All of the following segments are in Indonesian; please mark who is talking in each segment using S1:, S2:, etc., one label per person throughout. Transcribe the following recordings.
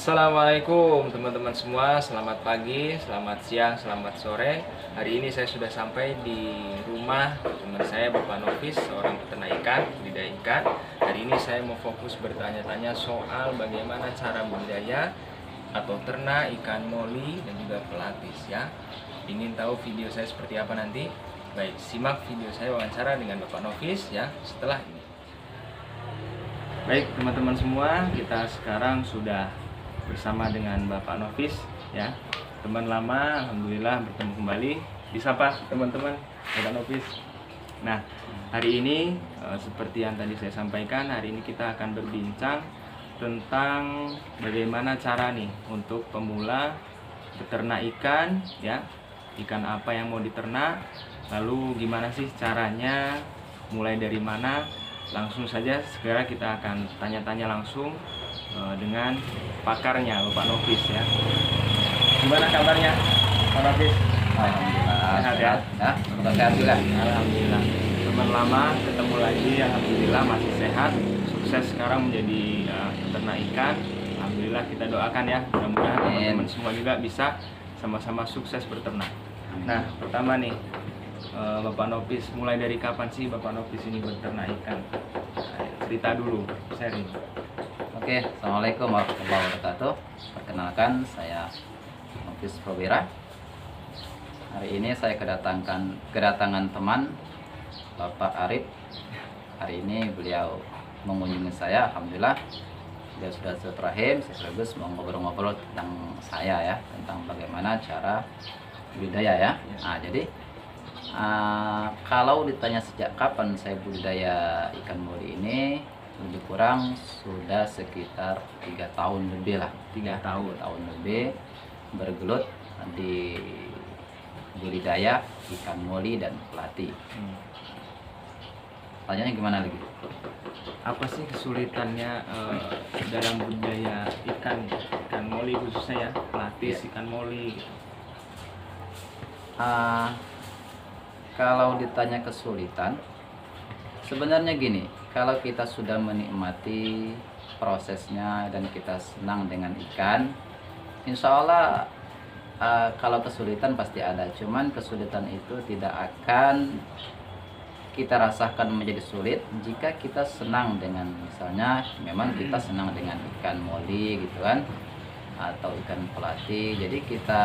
S1: Assalamualaikum teman-teman semua, selamat pagi, selamat siang, selamat sore. Hari ini saya sudah sampai di rumah teman saya Bapak Nofis, seorang peternak ikan, budidaya ikan. Hari ini saya mau fokus bertanya-tanya soal bagaimana cara budidaya atau ternak ikan moli dan juga pelapis ya. Ingin tahu video saya seperti apa nanti? Baik, simak video saya wawancara dengan Bapak Nofis ya setelah ini. Baik teman-teman semua, kita sekarang sudah bersama dengan Bapak Nofis ya, teman lama, alhamdulillah bertemu kembali. Disapa teman-teman Bapak Nofis. Nah, hari ini seperti yang tadi saya sampaikan, hari ini kita akan berbincang tentang bagaimana cara nih untuk pemula beternak ikan ya, ikan apa yang mau diternak, lalu gimana sih caranya, mulai dari mana. Langsung saja segera kita akan tanya-tanya langsung dengan pakarnya Bapak Nofis ya. Gimana kabarnya Pak Nofis?
S2: Alhamdulillah
S1: Sehat ya?
S2: Ya, sehat juga.
S1: Alhamdulillah. Teman lama ketemu lagi, alhamdulillah masih sehat. Sukses sekarang menjadi peternak ikan. Alhamdulillah, kita doakan ya, mudah-mudahan teman-teman semua juga bisa sama-sama sukses berternak. Nah, pertama nih Bapak Nofis, mulai dari kapan sih Bapak Nofis ini berternak ikan? Cerita dulu, sharing.
S2: Oke, assalamualaikum warahmatullahi wabarakatuh. Perkenalkan, saya Nofis Probira. Hari ini saya kedatangan teman Bapak Arif. Hari ini beliau mengunjungi saya, alhamdulillah. Beliau sudah silaturahim, sekaligus mau ngobrol-ngobrol tentang saya ya, tentang bagaimana cara budidaya ya. Nah, jadi kalau ditanya sejak kapan saya budidaya ikan moli ini, lebih kurang sudah sekitar 3 tahun lebih lah. 3 tahun lebih bergelut di budidaya ikan moli dan pelati. Tanyanya gimana lagi?
S1: Apa sih kesulitannya dalam budidaya ikan moli khususnya ya, pelapis ikan moli gitu?
S2: Kalau ditanya kesulitan, sebenarnya gini, kalau kita sudah menikmati prosesnya dan kita senang dengan ikan, insya Allah kalau kesulitan pasti ada. Cuman kesulitan itu tidak akan kita rasakan menjadi sulit jika kita senang dengan, misalnya memang kita senang dengan ikan moli gitu kan, atau ikan pelati, jadi kita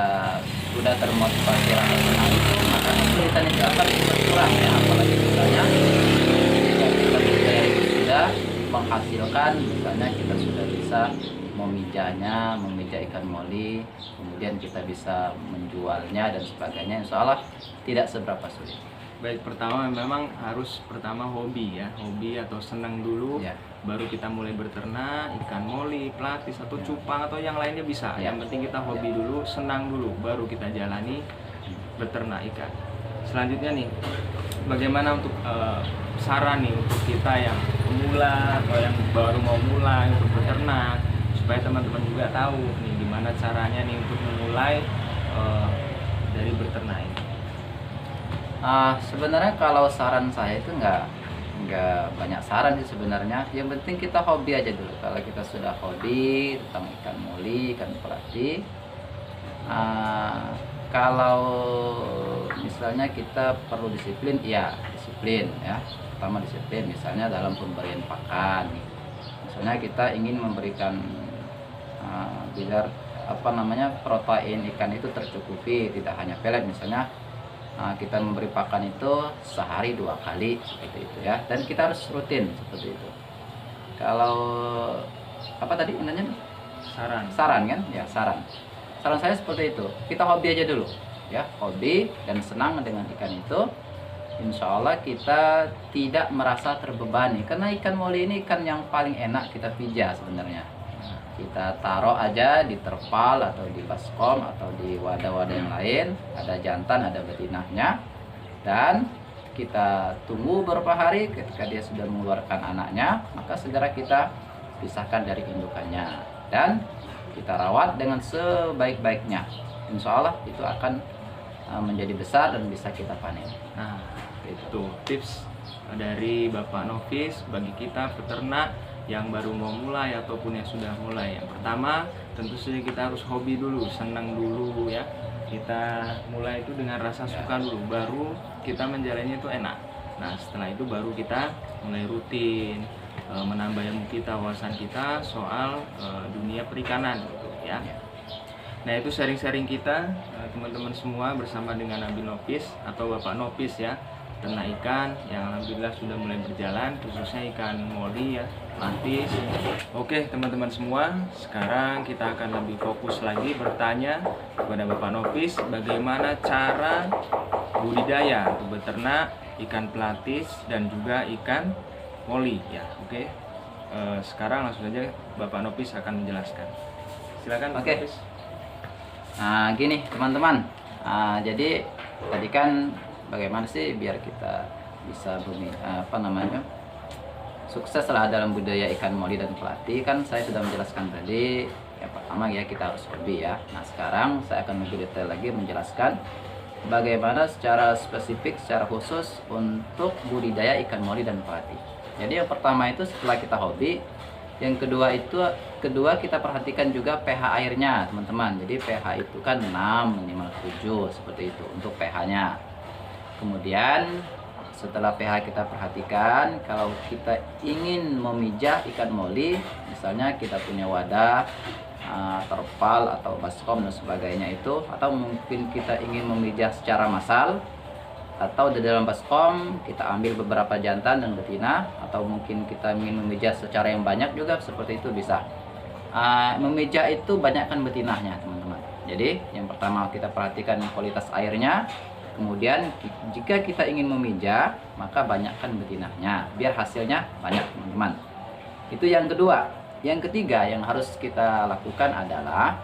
S2: sudah termotivasi rasa senang itu, maka kesulitan itu akan berkurang ya. Apalagi misalnya jika kita itu sudah menghasilkan, misalnya kita sudah bisa memijah ikan moli, kemudian kita bisa menjualnya dan sebagainya, insya Allah tidak seberapa sulit.
S1: Baik, pertama memang harus hobi ya, hobi atau senang dulu ya. Baru kita mulai berternak ikan moli, pelapis atau cupang atau yang lainnya bisa ya. Yang penting kita hobi dulu, senang dulu, baru kita jalani beternak ikan. Selanjutnya nih, bagaimana untuk saran nih untuk kita yang pemula atau yang baru mau mulai untuk beternak, supaya teman-teman juga tahu nih gimana caranya nih untuk memulai dari beternak ini.
S2: Sebenarnya kalau saran saya itu nggak banyak saran sih sebenarnya. Yang penting kita hobi aja dulu. Kalau kita sudah hobi tentang ikan moli, ikan pelati, kalau misalnya kita perlu disiplin, ya disiplin ya. Pertama disiplin, misalnya dalam pemberian pakan. Misalnya kita ingin memberikan biar protein ikan itu tercukupi, tidak hanya pelet misalnya. Kita memberi pakan itu sehari 2 kali seperti itu ya, dan kita harus rutin seperti itu. Kalau apa tadi intinya? Saran kan ya, saran saya seperti itu, kita hobi aja dulu ya, hobi dan senang dengan ikan itu, insya Allah kita tidak merasa terbebani, karena ikan moli ini ikan yang paling enak kita pijah sebenarnya. Kita taruh aja di terpal atau di baskom atau di wadah-wadah yang lain, ada jantan ada betinahnya, dan kita tunggu beberapa hari. Ketika dia sudah mengeluarkan anaknya, maka segera kita pisahkan dari indukannya dan kita rawat dengan sebaik-baiknya. Insya Allah itu akan menjadi besar dan bisa kita panen.
S1: Nah, itu tips dari Bapak Nofis bagi kita peternak yang baru mau mulai ataupun yang sudah mulai. Yang pertama, tentu saja kita harus hobi dulu, senang dulu ya. Kita mulai itu dengan rasa suka dulu, baru kita menjalani itu enak. Nah setelah itu baru kita mulai rutin menambah ilmu kita, wawasan kita soal dunia perikanan gitu ya. Nah itu sharing-sharing kita teman-teman semua bersama dengan Nabi Nofis atau Bapak Nofis ya, ternak ikan yang alhamdulillah sudah mulai berjalan, khususnya ikan moli ya, mantis. Oke teman-teman semua, sekarang kita akan lebih fokus lagi bertanya kepada Bapak Nofis bagaimana cara budidaya atau beternak ikan pelapis dan juga ikan moli ya. Oke. Sekarang langsung saja Bapak Nofis akan menjelaskan. Silakan Bapak Nofis.
S2: Nah gini teman-teman, jadi tadi kan bagaimana sih biar kita bisa sukses lah dalam budaya ikan moli dan pelati. Kan saya sudah menjelaskan tadi, yang pertama ya kita harus hobi ya. Nah sekarang saya akan lebih detail lagi menjelaskan bagaimana secara spesifik, secara khusus untuk budidaya ikan moli dan pelati. Jadi yang pertama itu setelah kita hobi, yang kedua kita perhatikan juga pH airnya teman-teman. Jadi pH itu kan 6 minimal 7 seperti itu untuk pH-nya. Kemudian setelah pH kita perhatikan, kalau kita ingin memijah ikan moli, misalnya kita punya wadah terpal atau baskom dan sebagainya itu, atau mungkin kita ingin memijah secara massal, atau di dalam baskom kita ambil beberapa jantan dan betina, atau mungkin kita ingin memijah secara yang banyak juga seperti itu bisa. Memijah itu banyakkan betinanya teman-teman. Jadi yang pertama kita perhatikan kualitas airnya, kemudian jika kita ingin memijah maka banyakkan betinanya biar hasilnya banyak teman-teman. Itu yang kedua. Yang ketiga yang harus kita lakukan adalah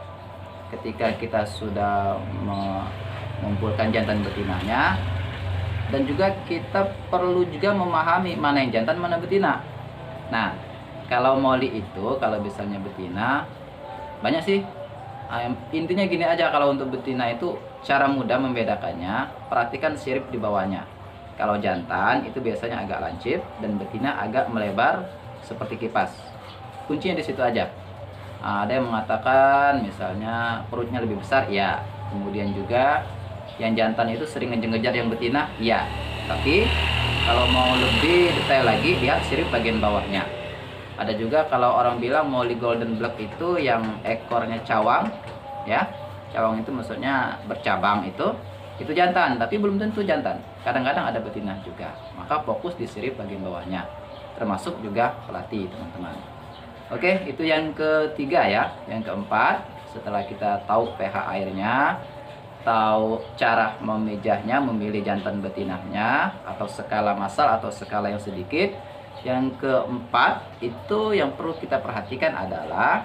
S2: ketika kita sudah mengumpulkan jantan betinanya, dan juga kita perlu juga memahami mana yang jantan mana betina. Nah kalau moli itu kalau misalnya betina banyak sih. Intinya gini aja, kalau untuk betina itu cara mudah membedakannya, perhatikan sirip di bawahnya. Kalau jantan itu biasanya agak lancip dan betina agak melebar seperti kipas. Kuncinya di situ aja. Ada yang mengatakan misalnya perutnya lebih besar, ya. Kemudian juga yang jantan itu sering ngejar yang betina, ya. Tapi kalau mau lebih detail lagi, lihat sirip bagian bawahnya. Ada juga kalau orang bilang moli golden black itu yang ekornya cawang ya. Cawang itu maksudnya bercabang, itu jantan, tapi belum tentu jantan. Kadang-kadang ada betina juga. Maka fokus di sirip bagian bawahnya. Termasuk juga pelati, teman-teman. Oke, itu yang ketiga ya. Yang keempat, setelah kita tahu pH airnya, tahu cara memijahnya, memilih jantan betinanya, atau skala massal atau skala yang sedikit. Yang keempat itu yang perlu kita perhatikan adalah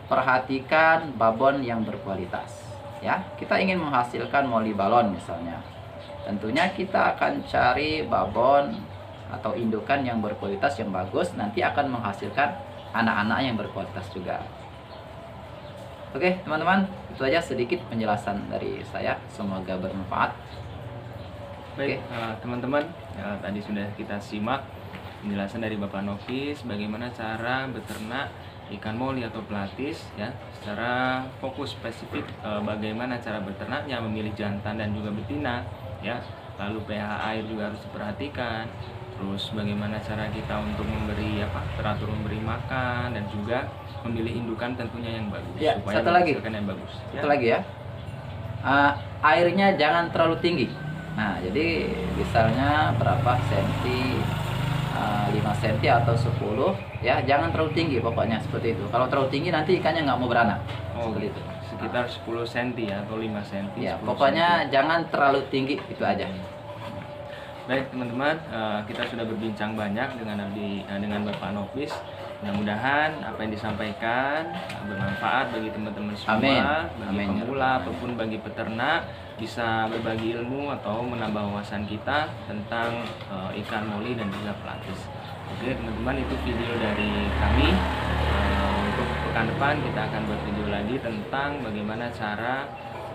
S2: perhatikan babon yang berkualitas ya. Kita ingin menghasilkan moli balon misalnya, tentunya kita akan cari babon atau indukan yang berkualitas yang bagus, nanti akan menghasilkan anak-anak yang berkualitas juga. Oke teman-teman, itu aja sedikit penjelasan dari saya, semoga bermanfaat.
S1: Baik teman-teman, tadi sudah kita simak penjelasan dari Bapak Nofis bagaimana cara beternak ikan moli atau pelapis ya, secara fokus spesifik bagaimana cara beternaknya, memilih jantan dan juga betina ya, lalu pH air juga harus diperhatikan, terus bagaimana cara kita untuk memberi teratur memberi makan dan juga memilih indukan tentunya yang bagus
S2: ya,
S1: supaya menghasilkan yang bagus ya.
S2: Satu lagi ya, airnya jangan terlalu tinggi. Nah jadi misalnya berapa senti, 5 cm atau 10 ya, jangan terlalu tinggi pokoknya seperti itu. Kalau terlalu tinggi nanti ikannya nggak mau beranak. Seperti itu.
S1: Sekitar 10 cm ya, atau 5 cm
S2: ya, pokoknya cm. Jangan terlalu tinggi, itu aja.
S1: Baik teman-teman, kita sudah berbincang banyak dengan Bapak Nofis. Mudah-mudahan apa yang disampaikan bermanfaat bagi teman-teman semua, bagi pemula ataupun bagi peternak, bisa berbagi ilmu atau menambah wawasan kita tentang ikan moli dan juga pelapis. Oke teman-teman, itu video dari kami. Untuk pekan depan kita akan buat video lagi tentang bagaimana cara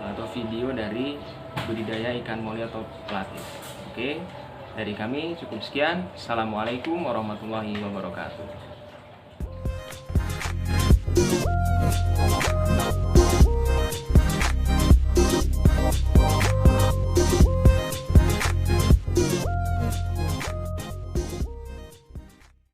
S1: atau video dari budidaya ikan moli atau pelapis. Oke, dari kami cukup sekian. Assalamualaikum warahmatullahi wabarakatuh.